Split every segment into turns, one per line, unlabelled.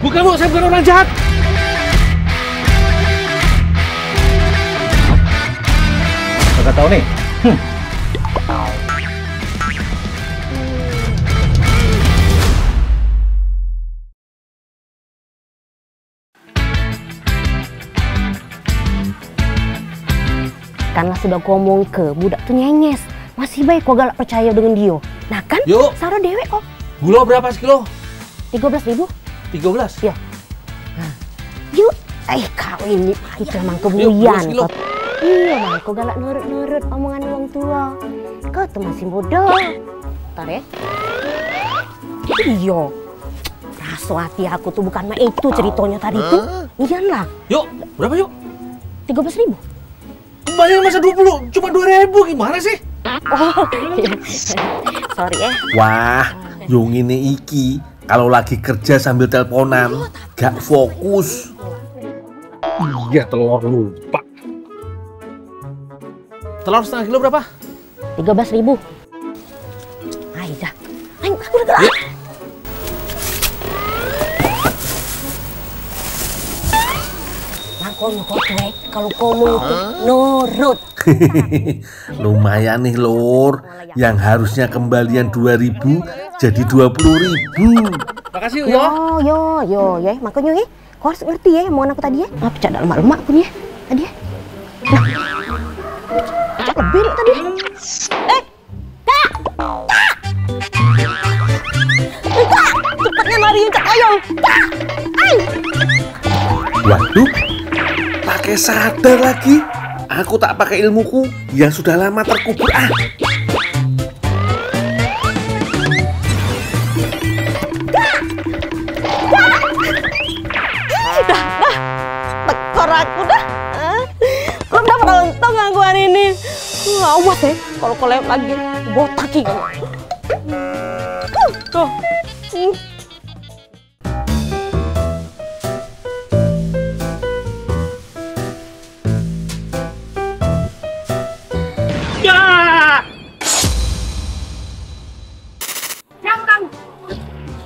Bukan bu, saya bukan orang jahat. Kakak tahu nih.
Karena sudah ngomong ke budak tuh nyenges. Masih baik kok galak percaya dengan dia. Nah kan,
yuk.
Sarah dewek kok.
Gula berapa sekilo?
13.000.
13?
Iya. Yuk. Kau ini kita emang kebuyan kok. Iya bang, kau galak nurut-nurut omongan orang tua. Kau tuh masih bodoh. Ntar ya. Iya. Rasa hati aku tuh bukan mah itu ceritanya tadi tuh. Iyalah.
Yuk, berapa yuk?
13.000.
Bayar masa 20, cuma 2.000, gimana sih?
Oh, sorry ya.
Wah, yung ini iki kalau lagi kerja sambil teleponan, gak fokus.
Iya, telur lupa. Telur setengah kilo berapa?
13.000. Ayo dah. Ayo, udah gerak.
Ya.
Makanya kau cuek, kalau ngomong itu nurut.
Lumayan nih lur, yang harusnya kembalian 2.000 jadi 20.000.
Makasih ya.
Yo, ya. Makanya ya, kau harus ngerti ya omongan aku tadi ya. Apa cak lemak-lemak aku nih ya, tadi ya. Cak lebih loh tadi. Kak! Cepatnya lariin cak ayam. Kak!
Waduh, pakai sadar lagi. Aku tak pakai ilmuku yang sudah lama terkubur.
Tekor aku dah. Kau udah pernah untung aku hari ini. Awas ya, kalau kau lewat lagi, botaki kamu. Tuh.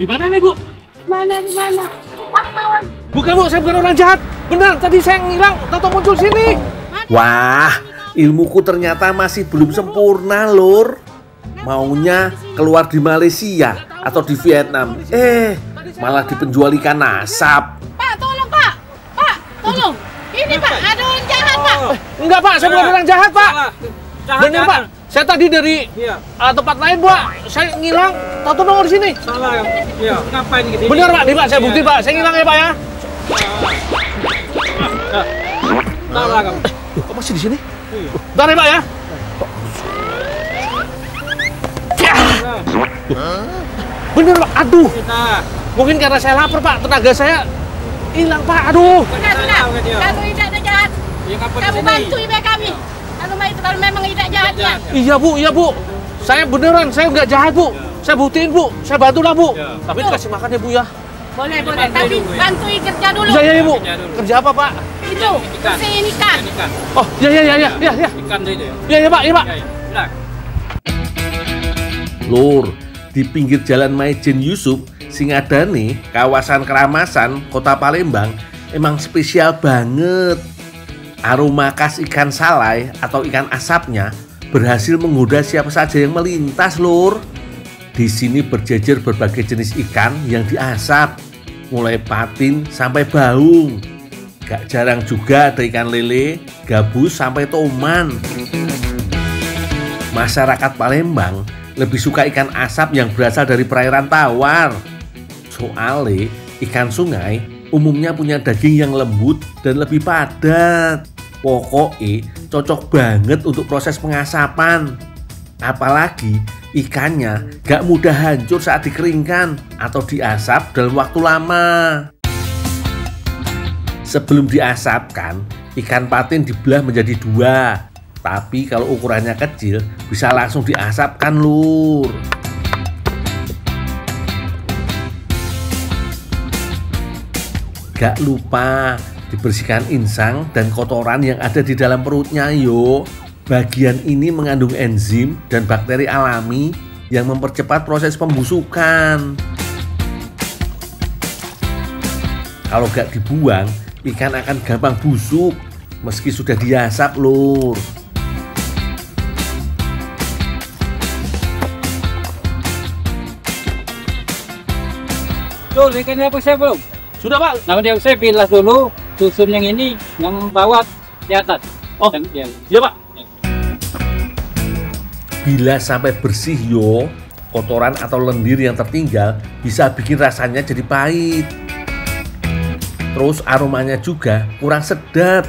Di mana nih bu?
Di mana?
Bukan bu, saya bukan orang jahat. Benar, tadi saya ngilang, tahu muncul sini.
Wah, ilmuku ternyata masih belum sempurna lur. Maunya keluar di Malaysia atau di Vietnam. Malah dipenjual ikan asap.
Pak, tolong Pak. Pak, tolong. Ini Pak, ada orang jahat Pak.
Enggak pak, saya bukan orang jahat pak. Benar pak, saya tadi dari tempat lain pak. Saya ngilang, tahu nongol di sini.
Salah ya. Iya, ngapain gitu?
Benar pak, nih pak, saya bukti pak. Saya ngilang ya pak ya.
Salah kamu.
Kok masih di sini? Bentar ya pak ya. Bener pak, aduh. Mungkin karena saya lapar pak, tenaga saya hilang pak, aduh.
Sudah. Kalau tidak ada jahat, kamu bantu ibu kami. Kalau memang tidak jahatnya.
Iya bu. Saya beneran, saya nggak jahat bu. Saya buktiin bu, saya bantu lah bu. Tapi dikasih makan ya bu ya.
Boleh. Tapi bantu kerja dulu.
Iya bu. Kerja apa pak?
Itu, bersihin ikan.
Oh, iya.
Ikan itu ya.
Iya pak.
Nah.
Lur, di pinggir jalan Maijen Yusuf, Singadane, kawasan Keramasan, Kota Palembang, emang spesial banget. Aroma khas ikan salai atau ikan asapnya berhasil menggoda siapa saja yang melintas, lur. Di sini berjejer berbagai jenis ikan yang diasap, mulai patin sampai baung. Gak jarang juga ada ikan lele, gabus sampai toman. Masyarakat Palembang lebih suka ikan asap yang berasal dari perairan tawar. Soalnya ikan sungai umumnya punya daging yang lembut dan lebih padat. Pokoknya cocok banget untuk proses pengasapan. Apalagi ikannya gak mudah hancur saat dikeringkan atau diasap dalam waktu lama. Sebelum diasapkan, ikan patin dibelah menjadi 2. Tapi kalau ukurannya kecil, bisa langsung diasapkan, lur. Gak lupa dibersihkan insang dan kotoran yang ada di dalam perutnya, yo. Bagian ini mengandung enzim dan bakteri alami yang mempercepat proses pembusukan. Kalau gak dibuang, ikan akan gampang busuk meski sudah diasap, Lur.
Tuh, ikannya apa saya belum?
Sudah, Pak.
Nah, dia saya bilas dulu, susun yang ini, yang bawah di atas.
Oh, iya, Pak.
Bilas sampai bersih yo, kotoran atau lendir yang tertinggal bisa bikin rasanya jadi pahit. Terus aromanya juga kurang sedap.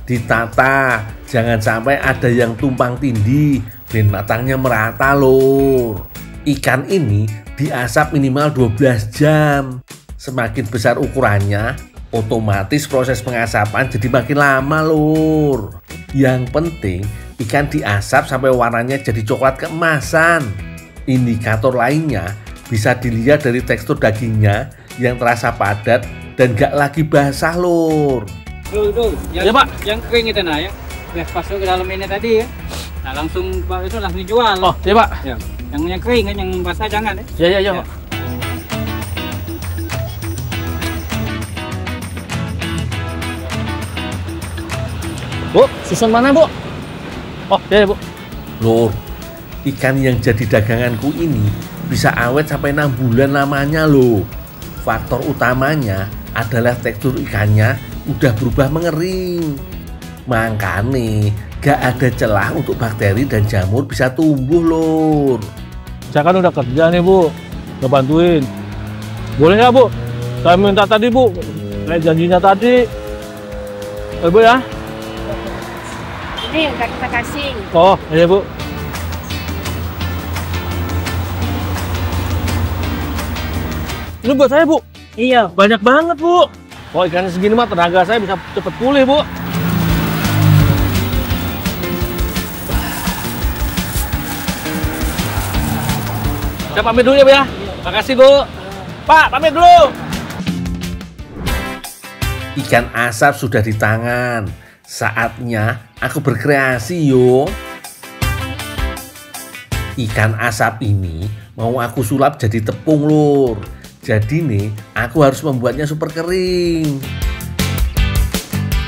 Ditata, jangan sampai ada yang tumpang tindih dan matangnya merata, Lur. Ikan ini diasap minimal 12 jam. Semakin besar ukurannya, otomatis proses pengasapan jadi makin lama, Lur. Yang penting, ikan diasap sampai warnanya jadi coklat keemasan. Indikator lainnya bisa dilihat dari tekstur dagingnya yang terasa padat dan gak lagi basah, Lur.
Tuh,
Ya, Pak.
Yang kering itu nah ya. Udah masuk ke dalam ini tadi ya. Nah, langsung itu langsung dijual.
Oh, iya, Pak.
Ya. Yang kering kan, yang basah jangan ya.
Iya,
Ya.
Pak. Bu, susun mana, Bu? Oh, iya, Bu.
Lur, ikan yang jadi daganganku ini bisa awet sampai 6 bulan lamanya loh. Faktor utamanya adalah tekstur ikannya udah berubah mengering. Makanya gak ada celah untuk bakteri dan jamur bisa tumbuh, Lur.
Saya kan udah kerja nih, Bu. Udah bantuin. Boleh nggak, Bu? Saya minta tadi, Bu. Kayak janjinya tadi. Bu ya?
Ini udah kita kasih.
Oh, iya, Bu. Ini buat saya, Bu.
Iya.
Banyak banget, Bu. Oh, ikannya segini mah tenaga saya bisa cepet pulih, Bu. Saya pamit dulu ya, Bu ya. Makasih, Bu. Pak, pamit dulu.
Ikan asap sudah di tangan. Saatnya aku berkreasi, yo. Ikan asap ini mau aku sulap jadi tepung, Lur. Jadi nih, aku harus membuatnya super kering.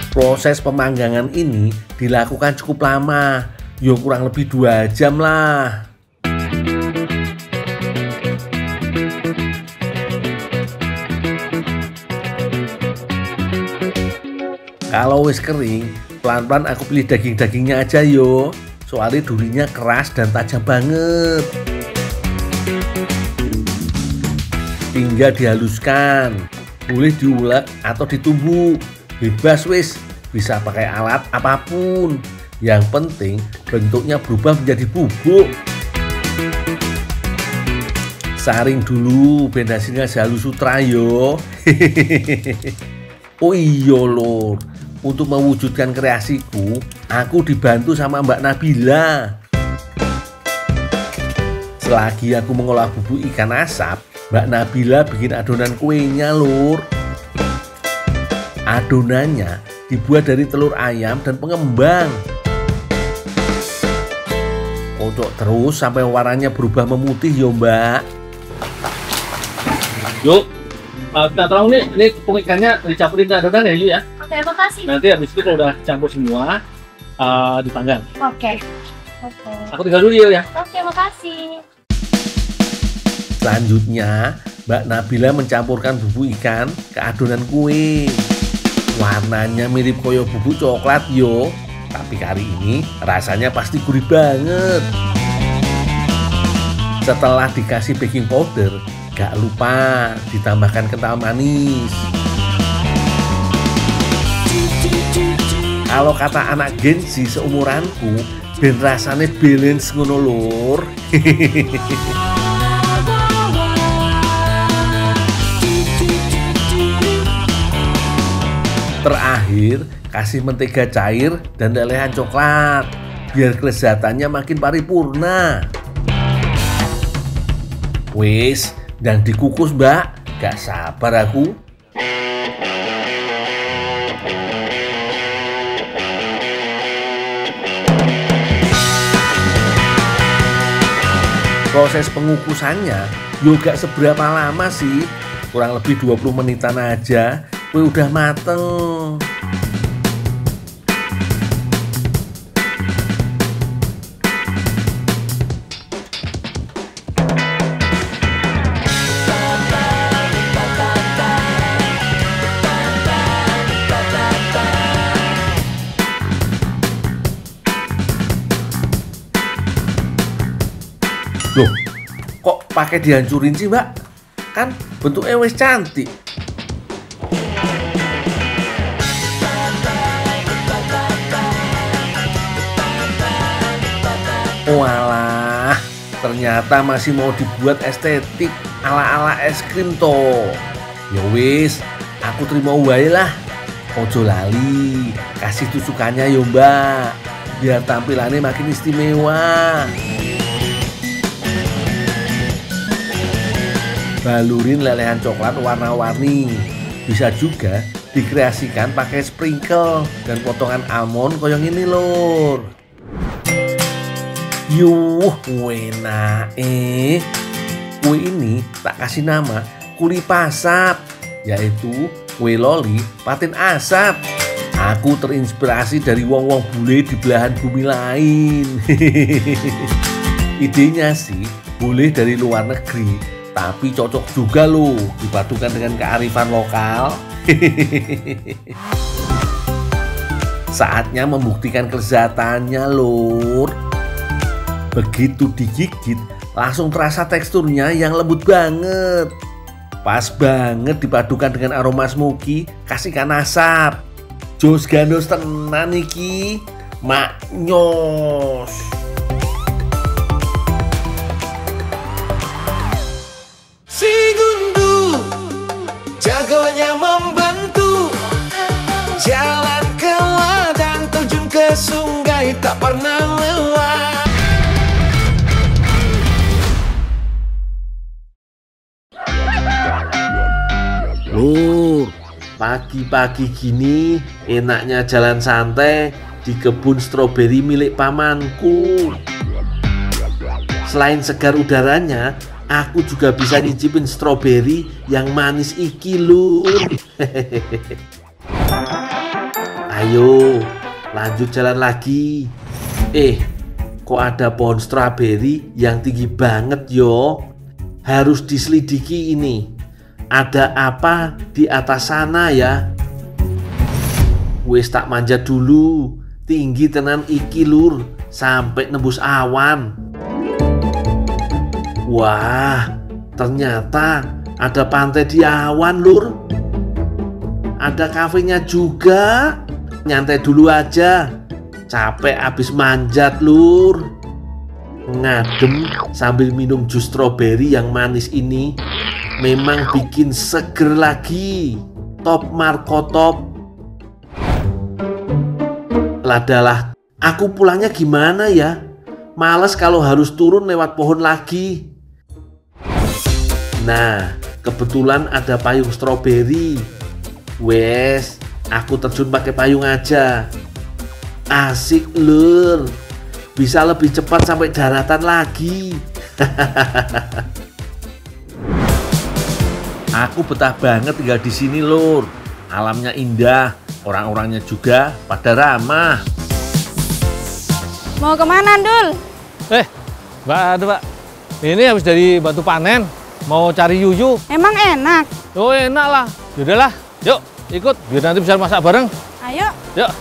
Proses pemanggangan ini dilakukan cukup lama, yo kurang lebih 2 jam lah. Kalau wis kering, pelan-pelan aku pilih daging-dagingnya aja yo. Soalnya durinya keras dan tajam banget. Tinggal dihaluskan, boleh diulek atau ditumbuk. Bebas wis, bisa pakai alat apapun. Yang penting bentuknya berubah menjadi bubuk. Saring dulu, ben hasilnya halus sutra yo. Oh iya, Lur. Untuk mewujudkan kreasiku, aku dibantu sama Mbak Nabila. Selagi aku mengolah bubuk ikan asap, Mbak Nabila bikin adonan kuenya, Lur. Adonannya dibuat dari telur ayam dan pengembang. Kocok terus sampai warnanya berubah memutih yo, Mbak.
Yuk. Kita tolong nih, ini tepung ikannya dicampurin ke adonan ya, Yu ya.
Oke, makasih.
Nanti habis itu kalau udah campur semua, dipanggang.
Oke.
Aku tinggal dulu ya.
Oke, makasih.
Selanjutnya, Mbak Nabila mencampurkan bubuk ikan ke adonan kue. Warnanya mirip koyo bubuk coklat yo, tapi kali ini rasanya pasti gurih banget. Setelah dikasih baking powder, gak lupa ditambahkan kental manis. Kalau kata anak Gen Z seumuranku, ben rasane balance ngono, Lur. Terakhir, kasih mentega cair dan lelehan coklat biar kelezatannya makin paripurna. Wis, dan dikukus, Mbak. Gak sabar aku. Proses pengukusannya juga seberapa lama sih? kurang lebih 20 menitan aja kue udah mateng. Loh, kok pakai dihancurin sih, Mbak? Kan bentuknya wis cantik. Walah, ternyata masih mau dibuat estetik ala-ala es krim toh. Ya wis, aku terima wae lah. Ojo lali, kasih tusukannya yo, Mbak. Biar tampilannya makin istimewa. Balurin lelehan coklat warna-warni. Bisa juga dikreasikan pakai sprinkle dan potongan almond koyong ini, Lur. Yuh, enak. Kue ini tak kasih nama kuli pasap, yaitu kue loli patin asap. Aku terinspirasi dari wong-wong bule di belahan bumi lain. Idenya sih boleh dari luar negeri, tapi cocok juga loh dipadukan dengan kearifan lokal. Saatnya membuktikan kelezatannya, Lur. Begitu digigit, langsung terasa teksturnya yang lembut banget. Pas banget dipadukan dengan aroma smoky, kasihkan asap. Jos gandos tenan iki, maknyos.
Si Gundu jagonya membantu, jalan ke ladang terjun ke sungai tak pernah lelah.
Lur, pagi-pagi gini enaknya jalan santai di kebun stroberi milik pamanku. Selain segar udaranya, aku juga bisa nyicipin stroberi yang manis iki, Lur. Ayo, lanjut jalan lagi. Kok ada pohon stroberi yang tinggi banget yo? Harus diselidiki ini. Ada apa di atas sana ya? Wes tak manjat dulu. Tinggi tenan iki, Lur, sampai nembus awan. Wah, ternyata ada pantai di awan, Lur. Ada kafenya juga. Nyantai dulu aja. Capek abis manjat, Lur. Ngadem sambil minum jus stroberi yang manis ini memang bikin seger lagi. Top Marco top. Ladalah, aku pulangnya gimana ya? Males kalau harus turun lewat pohon lagi. Nah, kebetulan ada payung stroberi. Wes, aku terjun pakai payung aja. Asik, Lur. Bisa lebih cepat sampai daratan lagi. Aku betah banget tinggal di sini, Lur. Alamnya indah, orang-orangnya juga pada ramah.
Mau kemana, Dul?
Mbak, ada Mbak. Ini habis dari batu panen, mau cari yuyu.
Emang enak?
Oh enak lah. Yaudahlah, yuk ikut biar nanti bisa masak bareng.
Ayo.
Yuk.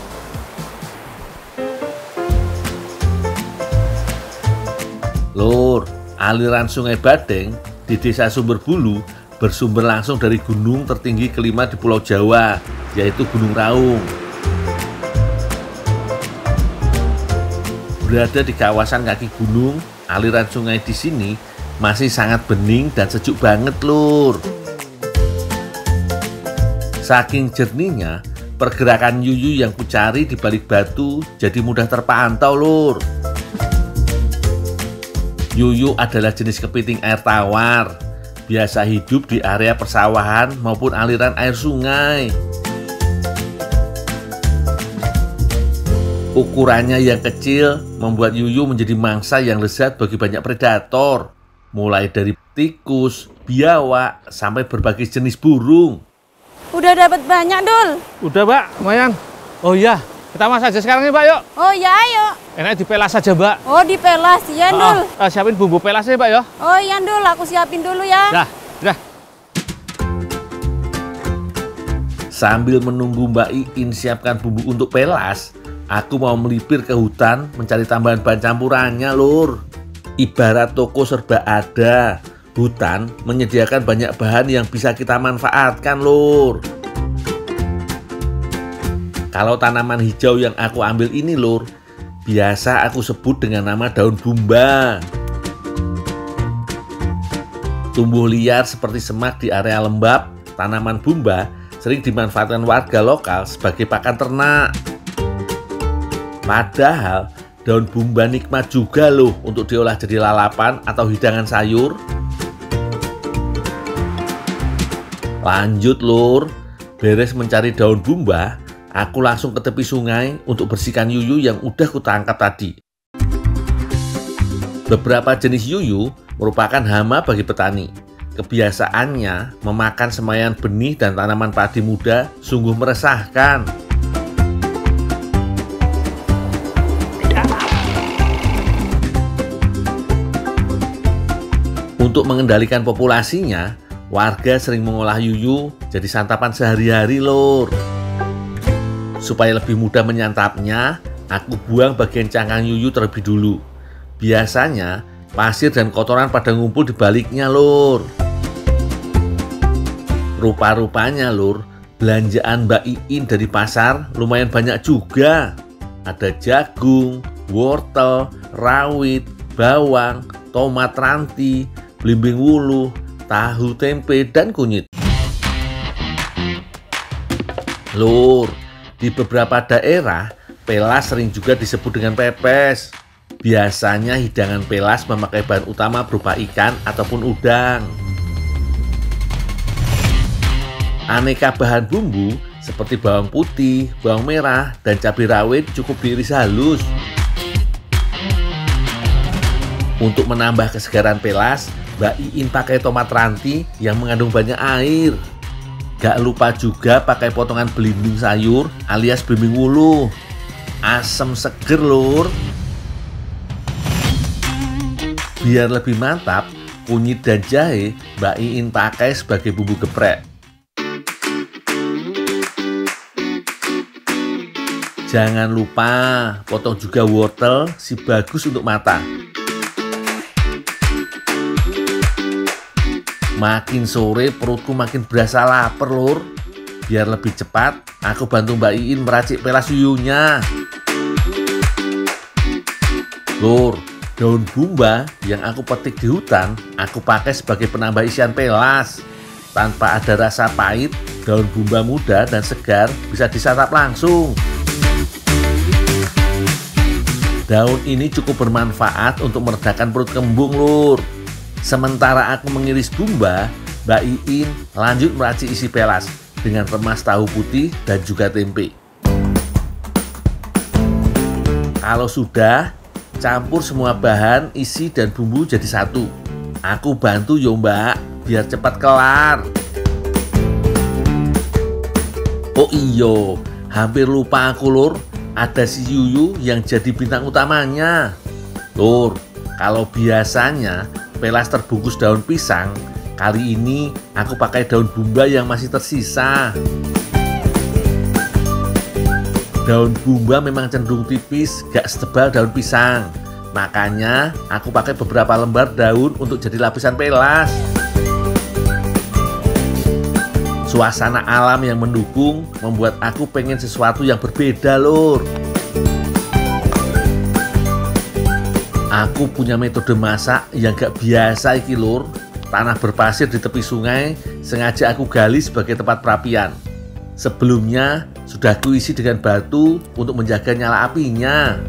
Lur, aliran Sungai Badeng di Desa Sumberbulu bersumber langsung dari gunung tertinggi kelima di Pulau Jawa, yaitu Gunung Raung. Berada di kawasan kaki gunung, aliran sungai di sini masih sangat bening dan sejuk banget, Lur. Saking jernihnya, pergerakan yuyu yang kucari di balik batu jadi mudah terpantau, Lur. Yuyu adalah jenis kepiting air tawar, biasa hidup di area persawahan maupun aliran air sungai. Ukurannya yang kecil membuat yuyu menjadi mangsa yang lezat bagi banyak predator, mulai dari tikus, biawak, sampai berbagai jenis burung.
Udah dapat banyak, Dul.
Udah, Mbak, lumayan. Oh iya, kita masak aja sekarang nih, Mbak, yuk.
Oh ya, ayo.
Enak dipelas aja, Mbak.
Oh, dipelas ya, Dul.
Siapin bumbu pelasnya, Mbak, ya.
Oh iya, Dul, aku siapin dulu ya.
Dah.
Sambil menunggu Mbak Iin siapkan bumbu untuk pelas, aku mau melipir ke hutan mencari tambahan bahan campurannya, Lur. Ibarat toko serba ada, hutan menyediakan banyak bahan yang bisa kita manfaatkan, Lur. Kalau tanaman hijau yang aku ambil ini, Lur, biasa aku sebut dengan nama daun bumba. Tumbuh liar seperti semak di area lembab, tanaman bumba sering dimanfaatkan warga lokal sebagai pakan ternak. Padahal daun bumba nikmat juga loh untuk diolah jadi lalapan atau hidangan sayur. Lanjut, Lur, beres mencari daun bumba, aku langsung ke tepi sungai untuk bersihkan yuyu yang udah kutangkap tadi. Beberapa jenis yuyu merupakan hama bagi petani. Kebiasaannya memakan semaian benih dan tanaman padi muda sungguh meresahkan. Untuk mengendalikan populasinya, warga sering mengolah yuyu jadi santapan sehari-hari, Lur. Supaya lebih mudah menyantapnya, aku buang bagian cangkang yuyu terlebih dulu. Biasanya pasir dan kotoran pada ngumpul di baliknya, Lur. Rupa-rupanya, Lur, belanjaan Mbak Iin dari pasar lumayan banyak juga. Ada jagung, wortel, rawit, bawang, tomat ranti, belimbing wuluh, tahu tempe, dan kunyit. Lur, di beberapa daerah, pelas sering juga disebut dengan pepes. Biasanya hidangan pelas memakai bahan utama berupa ikan ataupun udang. Aneka bahan bumbu seperti bawang putih, bawang merah, dan cabai rawit cukup diiris halus. Untuk menambah kesegaran pelas, Mbak Iin pakai tomat ranti yang mengandung banyak air. Gak lupa juga pakai potongan belimbing sayur alias belimbing wuluh. Asem seger, Lur. Biar lebih mantap, kunyit dan jahe Mbak Iin pakai sebagai bumbu geprek. Jangan lupa potong juga wortel si bagus untuk mata. Makin sore perutku makin berasa lapar, Lur. Biar lebih cepat, aku bantu Mbak Iin meracik pelas yuyunya. Lur, daun bumba yang aku petik di hutan, aku pakai sebagai penambah isian pelas. Tanpa ada rasa pahit, daun bumba muda dan segar bisa disantap langsung. Daun ini cukup bermanfaat untuk meredakan perut kembung, Lur. Sementara aku mengiris bumba, Mbak Iin lanjut meracik isi pelas dengan remas tahu putih dan juga tempe. Kalau sudah, campur semua bahan, isi, dan bumbu jadi satu. Aku bantu yo, Mbak, biar cepat kelar. Oh iyo, hampir lupa aku, Lur. Ada si yuyu yang jadi bintang utamanya. Lur, kalau biasanya pelas terbungkus daun pisang, kali ini aku pakai daun bumba yang masih tersisa. Daun bumba memang cenderung tipis, gak setebal daun pisang. Makanya aku pakai beberapa lembar daun untuk jadi lapisan pelas. Suasana alam yang mendukung membuat aku pengen sesuatu yang berbeda, Lur. Aku punya metode masak yang gak biasa iki, Lur. Tanah berpasir di tepi sungai sengaja aku gali sebagai tempat perapian. Sebelumnya sudah aku isi dengan batu untuk menjaga nyala apinya.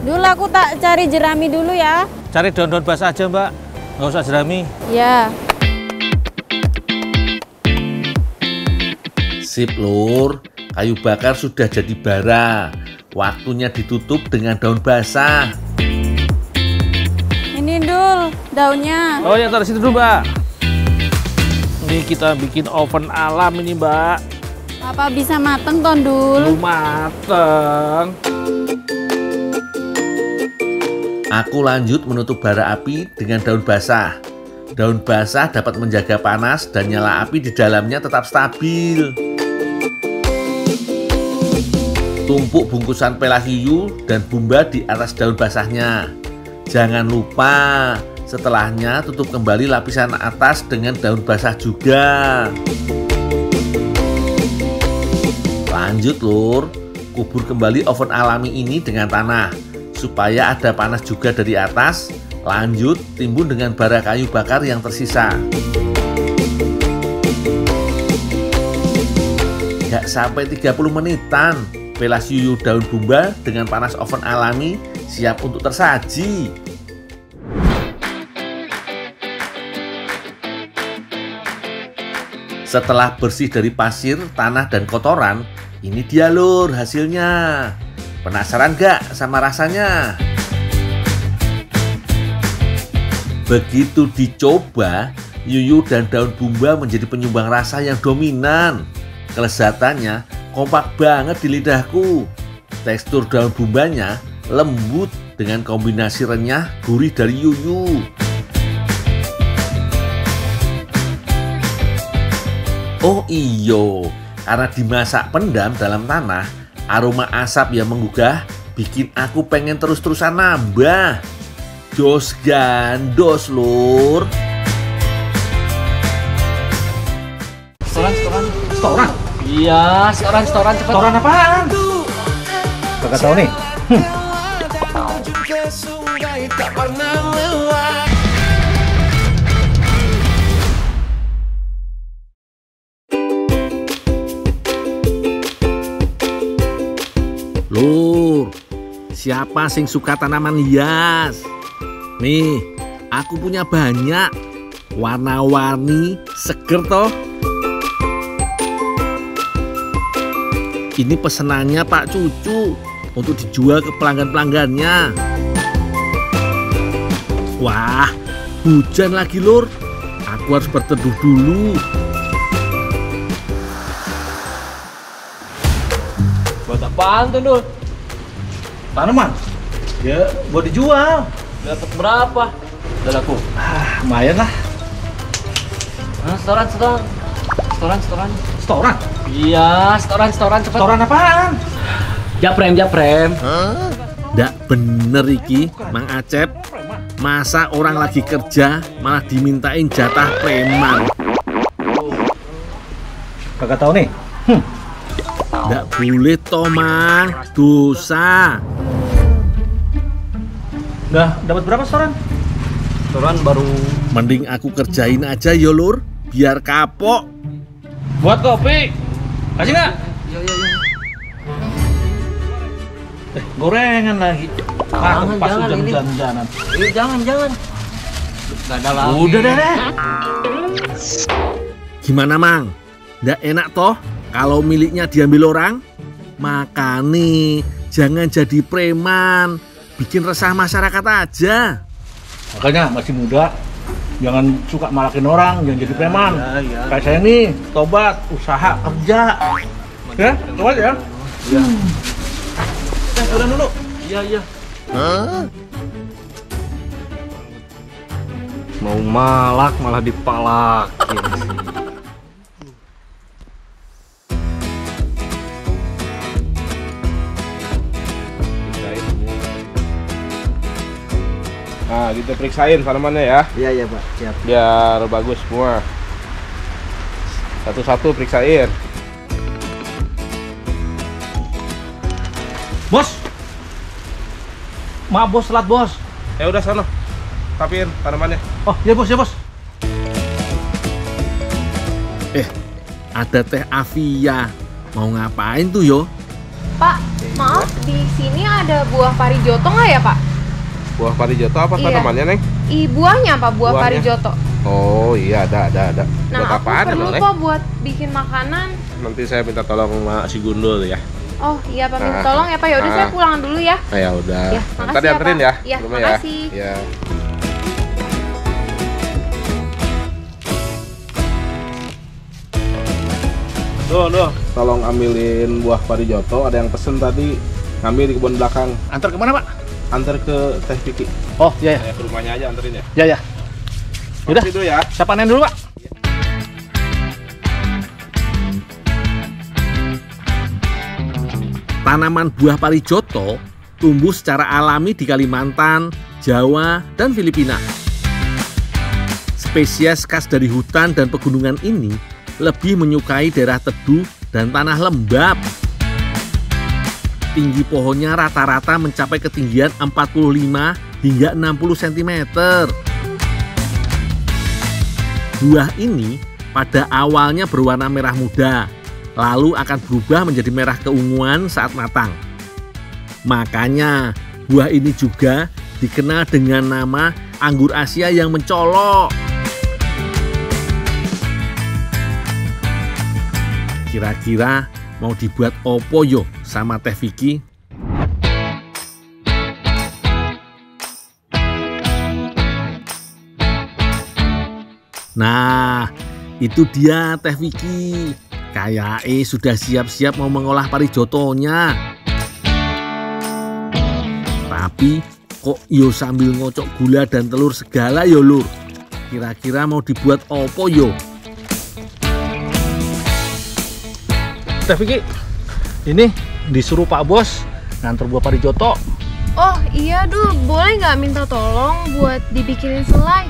Dulu aku tak cari jerami dulu ya.
Cari daun-daun basah aja, Mbak. Nggak usah jerami.
Ya.
Sip, Lur, kayu bakar sudah jadi bara. Waktunya ditutup dengan daun basah.
Ini Dul. Dul, daunnya.
Oh ya, taruh situ dulu, Mbak. Ini kita bikin oven alam ini, Mbak.
Apa bisa mateng, Tondul?
Belum mateng.
Aku lanjut menutup bara api dengan daun basah. Daun basah dapat menjaga panas dan nyala api di dalamnya tetap stabil. Tumpuk bungkusan pelas yuyu dan bumba di atas daun basahnya. Jangan lupa, setelahnya tutup kembali lapisan atas dengan daun basah juga. Lanjut lur, kubur kembali oven alami ini dengan tanah supaya ada panas juga dari atas. Lanjut timbun dengan bara kayu bakar yang tersisa. Gak sampai 30 menitan, pelas yuyu daun bumba dengan panas oven alami siap untuk tersaji. Setelah bersih dari pasir, tanah, dan kotoran, ini dia lur hasilnya. Penasaran gak sama rasanya? Begitu dicoba, yuyu dan daun bumba menjadi penyumbang rasa yang dominan. Kelezatannya kompak banget di lidahku. Tekstur daun bumbanya lembut dengan kombinasi renyah gurih dari yuyu. Oh iyo, karena dimasak pendam dalam tanah, aroma asap yang menggugah bikin aku pengen terus-terusan nambah. Jos gandos lur.
Setoran? Iya, setoran cepet.
Setoran apaan? Gak tau nih.
Lur, siapa sing suka tanaman hias? Nih, aku punya banyak. Warna-warni, seger toh. Ini pesenannya Pak Cucu untuk dijual ke pelanggan-pelanggannya. Wah, hujan lagi lur. Aku harus berteduh dulu.
Buat apaan tuh, Dul?
Tanaman? Ya, buat dijual.
Dapat berapa? Udah laku.
Lumayan lah.
Setoran.
Setoran?
Iya, setoran cepet.
Setoran apaan?
Japrem.
Nggak bener iki, Mang Acep. Masa orang lagi kerja malah dimintain jatah preman?
Kagak tahu nih.
Nggak boleh toh, Mang. Dosa.
Udah dapat berapa setoran?
Setoran baru.
Mending aku kerjain aja yo lur, biar kapok.
Buat kopi. Kasih nggak?
Gorengan lagi.
Jangan,
Pas
jangan ini.
hujan-hujanan.
Jangan. Gak ada lagi.
Udah deh.
Gimana, Mang? Nggak enak toh kalau miliknya diambil orang? Makanya jangan jadi preman. Bikin resah masyarakat aja.
Makanya masih muda, jangan suka malakin orang, jangan jadi preman.
Iya.
Kayak saya nih, tobat, usaha, kerja. Ya, tobat ya.
Iya.
Udah dulu.
Iya. Mau malak malah dipalakin sih.
Nah, gitu periksain tanamannya ya.
Iya Pak, siap.
Biar bagus semua. Satu-satu periksain.
Bos. Maaf bos, telat bos.
Ya udah sono. Rapiin tanamannya.
Oh, ya bos, ya bos.
Ada Teh Afia. Mau ngapain tuh yo?
Pak, maaf, di sini ada buah parijoto nggak ya, Pak?
Buah parijoto apa
Iya.
tanamannya, Neng?
Buahnya, Pak, buah
Buahnya.
parijoto.
Oh iya, ada.
Nah,
Buat
aku
apaan
perlu
emang, Neng?
kok buat bikin makanan.
Nanti saya minta tolong sama si Gundul ya.
Oh iya, Pak, minta
Nah.
tolong ya, Pak. Yaudah, saya pulang dulu ya.
Nah, ya udah.
Ya,
Ntar
makasih ya,
dianterin
Pak.
ya.
Iya,
Rumah
makasih.
Ya. Tuh. Tolong ambilin buah parijoto. Ada yang pesen tadi ngambil di kebun belakang.
Antar kemana, Pak?
Antar ke Teh Vicky.
Oh, iya ya.
Ke rumahnya aja anterin ya.
Ya. Udah.
Dulu ya.
Saya panen dulu, Pak.
Tanaman buah parijoto tumbuh secara alami di Kalimantan, Jawa, dan Filipina. Spesies khas dari hutan dan pegunungan ini lebih menyukai daerah teduh dan tanah lembab. Tinggi pohonnya rata-rata mencapai ketinggian 45 hingga 60 cm. Buah ini pada awalnya berwarna merah muda, lalu akan berubah menjadi merah keunguan saat matang. Makanya buah ini juga dikenal dengan nama anggur Asia yang mencolok. Kira-kira mau dibuat opo yo sama Teh Vicky? Nah, itu dia Teh Vicky. Kayaknya sudah siap-siap mau mengolah parijotonya. Tapi kok yo sambil ngocok gula dan telur segala yo lur. Kira-kira mau dibuat opo yo?
Teh Vicky, ini disuruh Pak Bos nganter buah parijoto.
Oh iya, boleh nggak minta tolong buat dibikinin selai?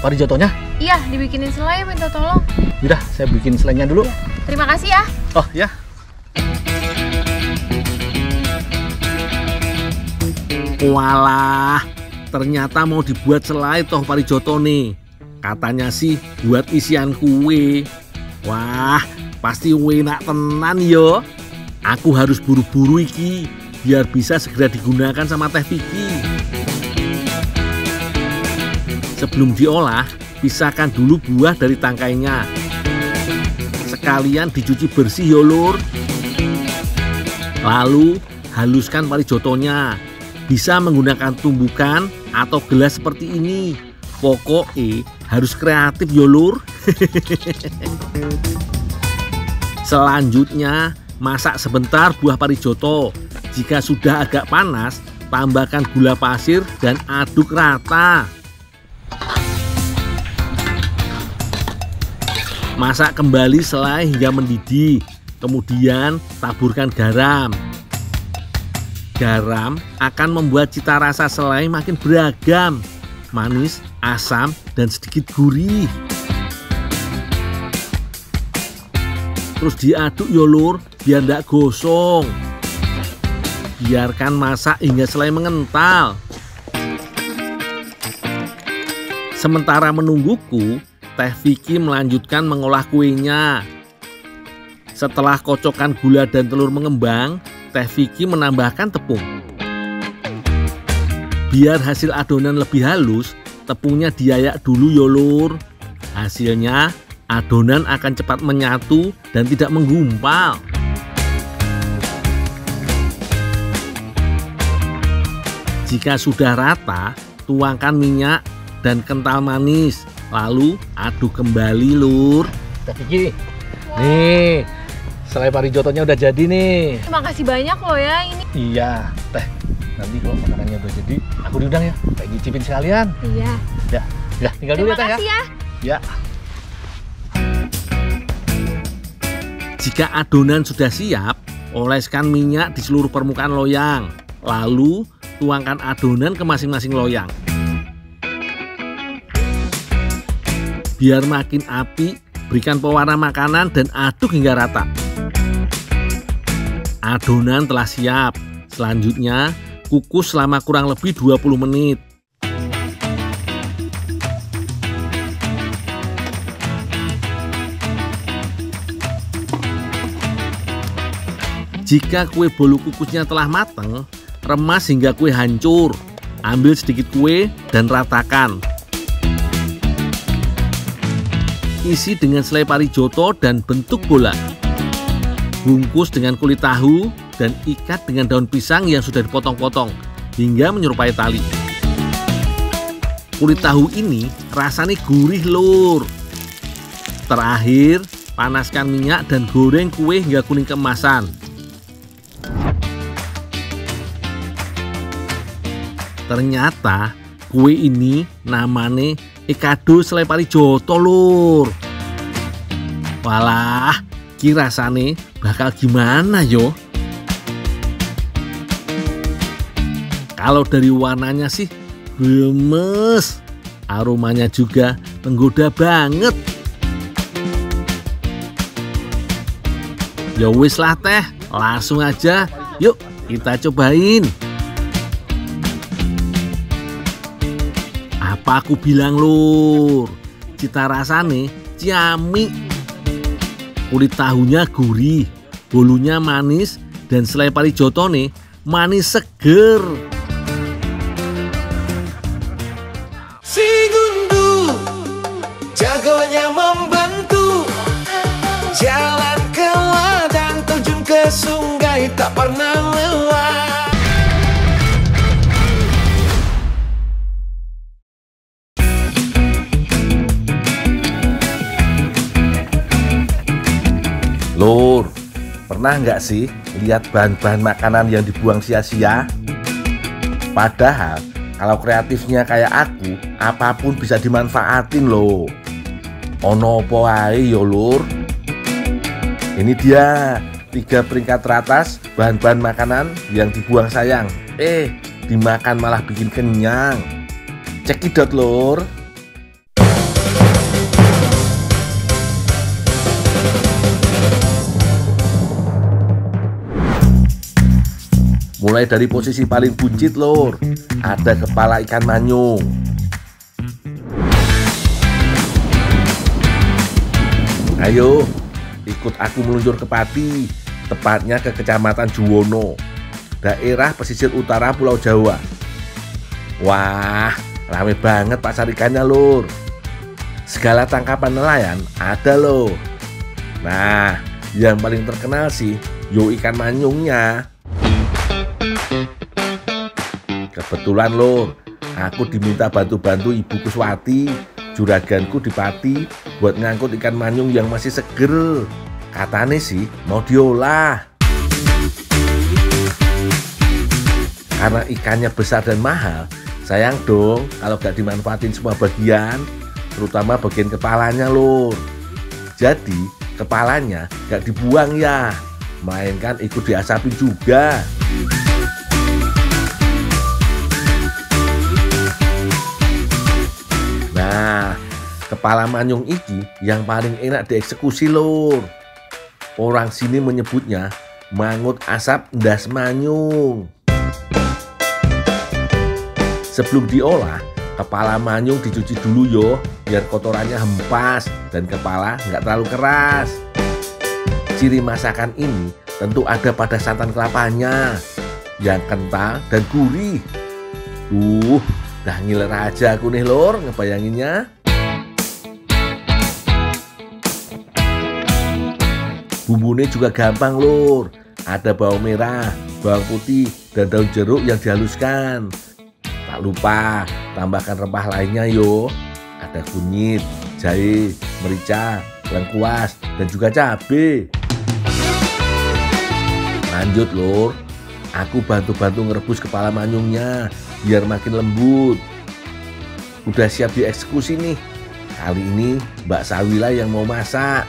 Parijotonya?
Iya, dibikinin selai, minta tolong.
Udah, saya bikin selainya dulu.
Terima kasih ya.
Oh ya.
Walah, ternyata mau dibuat selai toh parijoto nih. Katanya sih buat isian kue. Wah, pasti enak tenan yo. Aku harus buru-buru iki biar bisa segera digunakan sama Teh Vicky. Sebelum diolah, pisahkan dulu buah dari tangkainya. Sekalian dicuci bersih yo lur. Lalu haluskan parijotonya. Bisa menggunakan tumbukan atau gelas seperti ini. Pokoknya harus kreatif yo lur. Selanjutnya, masak sebentar buah parijoto. Jika sudah agak panas, tambahkan gula pasir dan aduk rata. Masak kembali selai hingga mendidih. Kemudian taburkan garam. Garam akan membuat cita rasa selai makin beragam. Manis, asam, dan sedikit gurih. Terus diaduk yo lur, biar tidak gosong. Biarkan masak hingga selai mengental. Sementara menungguku, Teh Vicky melanjutkan mengolah kuenya. Setelah kocokan gula dan telur mengembang, Teh Vicky menambahkan tepung. Biar hasil adonan lebih halus, tepungnya diayak dulu yo lur. Hasilnya, adonan akan cepat menyatu dan tidak menggumpal. Jika sudah rata, tuangkan minyak dan kental manis. Lalu aduk kembali lur.
Teh Vicky, nih selai parijotonya udah jadi nih.
Terima kasih banyak loh ya ini.
Iya, Teh. Nanti kalau makanannya udah jadi, aku diundang ya. Kayak nyicipin sekalian.
Iya.
Ya, tinggal dulu ya Teh ya.
Terima kasih ya.
Ya.
Jika adonan sudah siap, oleskan minyak di seluruh permukaan loyang. Lalu tuangkan adonan ke masing-masing loyang. Biar makin apik, berikan pewarna makanan dan aduk hingga rata. Adonan telah siap. Selanjutnya, kukus selama kurang lebih 20 menit. Jika kue bolu kukusnya telah matang, remas hingga kue hancur. Ambil sedikit kue dan ratakan. Isi dengan selai parijoto dan bentuk bola. Bungkus dengan kulit tahu dan ikat dengan daun pisang yang sudah dipotong-potong hingga menyerupai tali. Kulit tahu ini rasanya gurih lur. Terakhir, Panaskan minyak dan goreng kue hingga kuning keemasan. Ternyata kue ini namanya Ekado Selai Parijoto lur. Walah, ki rasane bakal gimana yo? Kalau dari warnanya sih gemes, aromanya juga menggoda banget. Ya wis lah teh, langsung aja yuk kita cobain. Apa aku bilang lur, cita rasane ciamik. Kulit tahunya gurih, bolunya manis, dan selai parijotone manis seger.
Si gundu jagonya membantu, jalan ke ladang terjun ke sungai tak pernah lelah.
Lur, pernah nggak sih lihat bahan-bahan makanan yang dibuang sia-sia? Padahal kalau kreatifnya kayak aku, apapun bisa dimanfaatin loh. Ono opo ae yo lur. Ini dia 3 peringkat teratas bahan-bahan makanan yang dibuang sayang. Dimakan malah bikin kenyang. Cekidot lur. Mulai dari posisi paling buncit lur, ada kepala ikan manyung. Ayo, ikut aku meluncur ke Pati, tepatnya ke Kecamatan Juwono, daerah pesisir utara Pulau Jawa. Wah, rame banget pasar ikannya lur. Segala tangkapan nelayan ada loh. Nah, yang paling terkenal sih yo ikan manyungnya. Kebetulan lur, aku diminta bantu-bantu Ibu Kuswati, juraganku di Pati, buat ngangkut ikan manyung yang masih seger. Katanya sih mau diolah. Karena ikannya besar dan mahal, sayang dong kalau gak dimanfaatin semua bagian, terutama bagian kepalanya lur. Jadi kepalanya gak dibuang ya, melainkan ikut diasapin juga. Nah, kepala manyung iki yang paling enak dieksekusi lur. Orang sini menyebutnya mangut asap ndas manyung. Sebelum diolah, kepala manyung dicuci dulu yo, biar kotorannya hempas dan kepala nggak terlalu keras. Ciri masakan ini tentu ada pada santan kelapanya yang kental dan gurih. Dah ngiler aja aku nih lor ngebayanginnya. Bumbunya juga gampang lur. Ada bawang merah, bawang putih, dan daun jeruk yang dihaluskan. Tak lupa tambahkan rempah lainnya yo. Ada kunyit, jahe, merica, lengkuas, dan juga cabai. Lanjut lur, aku bantu-bantu ngerebus kepala manyungnya biar makin lembut. Udah siap dieksekusi nih. Kali ini Mbak Sawila yang mau masak.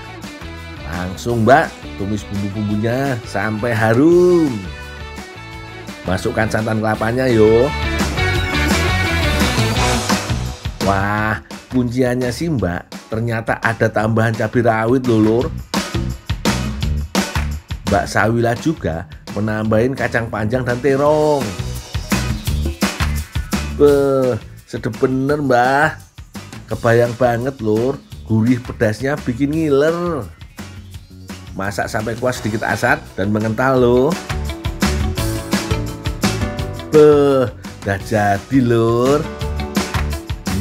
Langsung Mbak tumis bumbu-bumbunya sampai harum. Masukkan santan kelapanya yo. Wah, kunciannya sih Mbak, ternyata ada tambahan cabai rawit loh lur. Mbak Sawila juga menambahin kacang panjang dan terong. Sedep bener Mbah. Kebayang banget lur, gurih pedasnya bikin ngiler. Masak sampai kuah sedikit asat dan mengental loh. Dah jadi lur.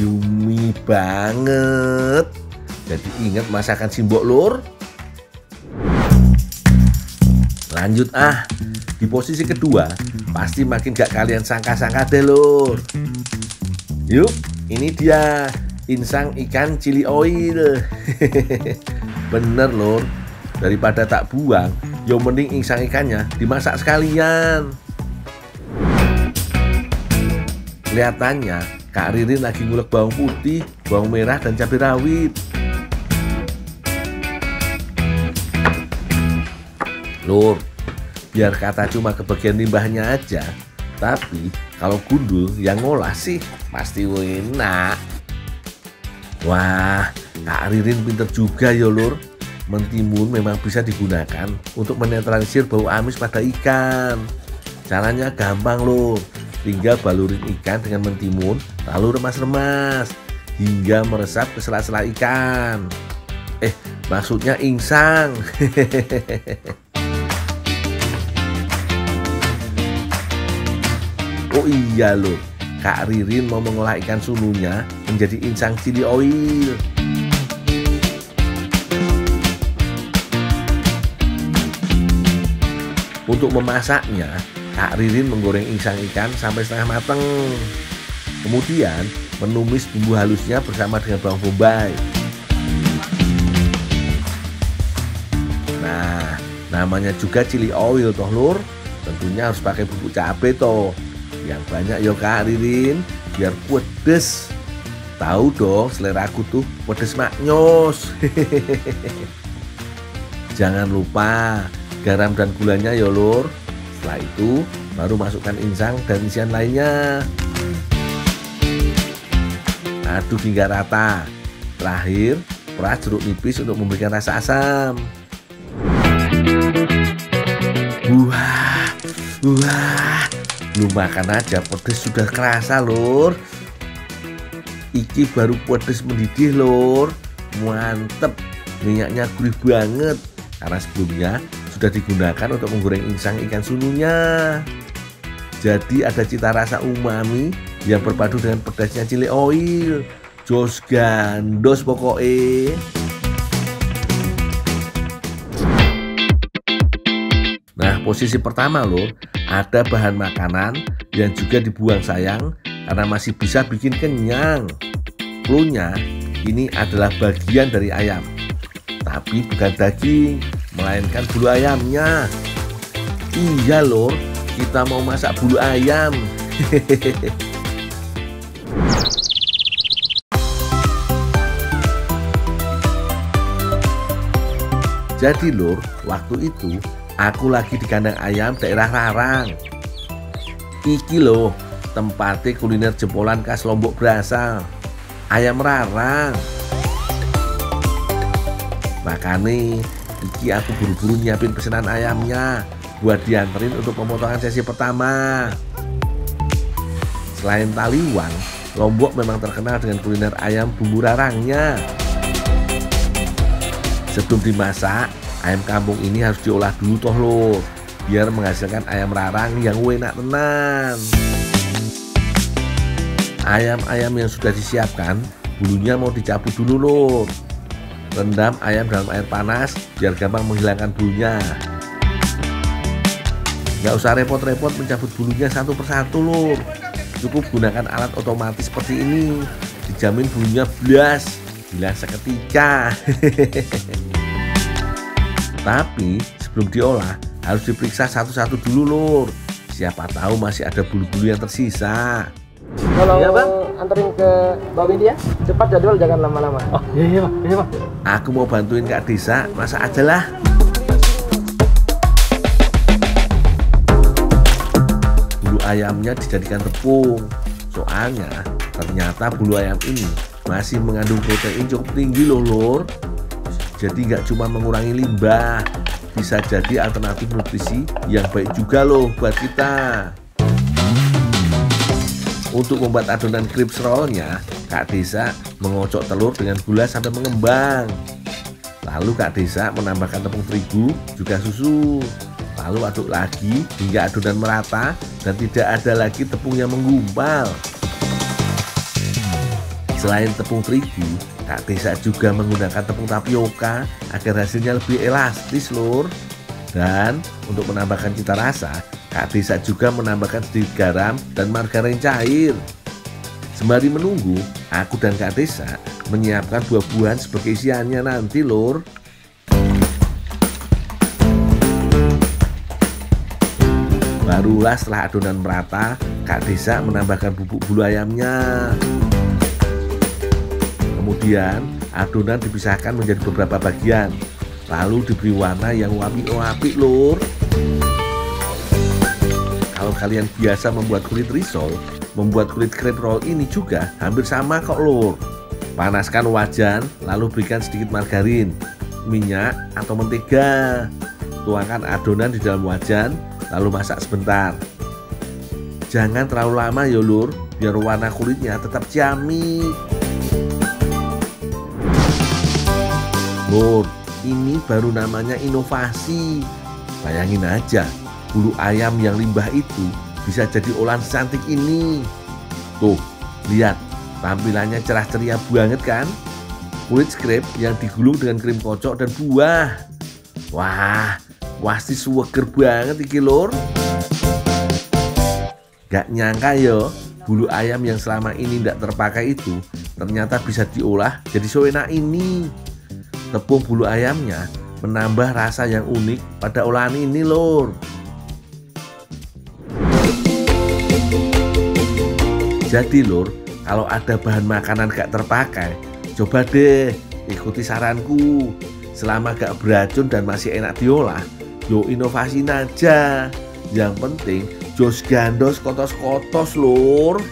Yummy banget. Jadi ingat masakan Simbok lur. Lanjut di posisi kedua pasti makin gak kalian sangka-sangka deh lur. Yuk, ini dia insang ikan chili oil. Bener lur, daripada tak buang, yo mending insang ikannya dimasak sekalian. Kelihatannya Kak Ririn lagi ngulek bawang putih, bawang merah, dan cabai rawit. Lur, biar kata cuma kebagian limbahnya aja, tapi kalau gundul yang ngolah sih pasti enak. Wah, Kak Ririn pinter juga ya lur. Mentimun memang bisa digunakan untuk menetralisir bau amis pada ikan. Caranya gampang lur, tinggal balurin ikan dengan mentimun lalu remas-remas hingga meresap ke sela-sela ikan. Maksudnya insang. Oh iya lur, Kak Ririn mau mengolah ikan sununya menjadi insang chili oil. Untuk memasaknya, Kak Ririn menggoreng insang ikan sampai setengah matang. Kemudian menumis bumbu halusnya bersama dengan bawang bombay. Nah, namanya juga chili oil toh lur. Tentunya harus pakai bubuk cabai toh. Yang banyak yo Kak Ririn, biar pedes. Tahu dong selera aku tuh pedes maknyos. Jangan lupa garam dan gulanya ya lur. Setelah itu baru masukkan insang dan isian lainnya. Aduk hingga rata. Terakhir peras jeruk nipis untuk memberikan rasa asam. Wah, belum makan aja pedes sudah kerasa lur. Iki baru pedes mendidih lur. Mantep, minyaknya gurih banget karena sebelumnya sudah digunakan untuk menggoreng insang ikan sununya. Jadi ada cita rasa umami yang berpadu dengan pedasnya chili oil. Jos gandos pokoknya. Nah, posisi pertama lur, ada bahan makanan yang juga dibuang sayang karena masih bisa bikin kenyang. Cluenya, ini adalah bagian dari ayam, tapi bukan daging, melainkan bulu ayamnya. Iya lor, kita mau masak bulu ayam. Jadi lor, waktu itu aku lagi di kandang ayam daerah Rarang. Iki loh tempatnya kuliner jempolan khas Lombok berasal, ayam Rarang. Makanya iki aku buru-buru nyiapin pesanan ayamnya buat dianterin untuk pemotongan sesi pertama. Selain Taliwang, Lombok memang terkenal dengan kuliner ayam bumbu rarangnya. Sebelum dimasak, ayam kampung ini harus diolah dulu toh lho, biar menghasilkan ayam rarang yang enak tenan. Ayam-ayam yang sudah disiapkan, bulunya mau dicabut dulu lho. Rendam ayam dalam air panas biar gampang menghilangkan bulunya. Nggak usah repot-repot mencabut bulunya satu persatu lho. Cukup gunakan alat otomatis seperti ini, dijamin bulunya blas, hilang seketika. Tapi sebelum diolah harus diperiksa satu-satu dulu lur. Siapa tahu masih ada bulu-bulu yang tersisa.
Kalau ya, bang, anterin ke Mbak Windy ya. Cepat jadwal, jangan lama-lama.
Oh iya bang, iya bang.
Aku mau bantuin Kak Desa, masak aja lah. Bulu ayamnya dijadikan tepung. Soalnya ternyata bulu ayam ini masih mengandung protein cukup tinggi loh lur. Jadi nggak cuma mengurangi limbah, bisa jadi alternatif nutrisi yang baik juga loh buat kita. Untuk membuat adonan crispy rollnya, Kak Desa mengocok telur dengan gula sampai mengembang. Lalu Kak Desa menambahkan tepung terigu juga susu. Lalu aduk lagi hingga adonan merata dan tidak ada lagi tepung yang menggumpal. Selain tepung terigu, Kak Desa juga menggunakan tepung tapioka agar hasilnya lebih elastis lur. Dan untuk menambahkan cita rasa, Kak Desa juga menambahkan sedikit garam dan margarin cair. Sembari menunggu, aku dan Kak Desa menyiapkan buah-buahan sebagai isiannya nanti lur. Barulah setelah adonan merata, Kak Desa menambahkan bubuk bulu ayamnya. Kemudian adonan dipisahkan menjadi beberapa bagian, lalu diberi warna yang wapi-wapi lur. Kalau kalian biasa membuat kulit risol, membuat kulit crepe roll ini juga hampir sama kok lur. Panaskan wajan, lalu berikan sedikit margarin, minyak atau mentega. Tuangkan adonan di dalam wajan, lalu masak sebentar. Jangan terlalu lama ya lur, biar warna kulitnya tetap ciamik. Lur, ini baru namanya inovasi. Bayangin aja, bulu ayam yang limbah itu bisa jadi olahan secantik ini. Tuh, lihat, tampilannya cerah ceria banget kan? Kulit scrape yang digulung dengan krim kocok dan buah. Wah, pasti seger banget iki lur. Gak nyangka yo, bulu ayam yang selama ini tidak terpakai itu ternyata bisa diolah jadi seenak ini. Tepung bulu ayamnya menambah rasa yang unik pada olahan ini lur. Jadi lur, kalau ada bahan makanan gak terpakai, coba deh ikuti saranku. Selama gak beracun dan masih enak diolah, yo inovasiin aja. Yang penting jos gandos kotos-kotos lur.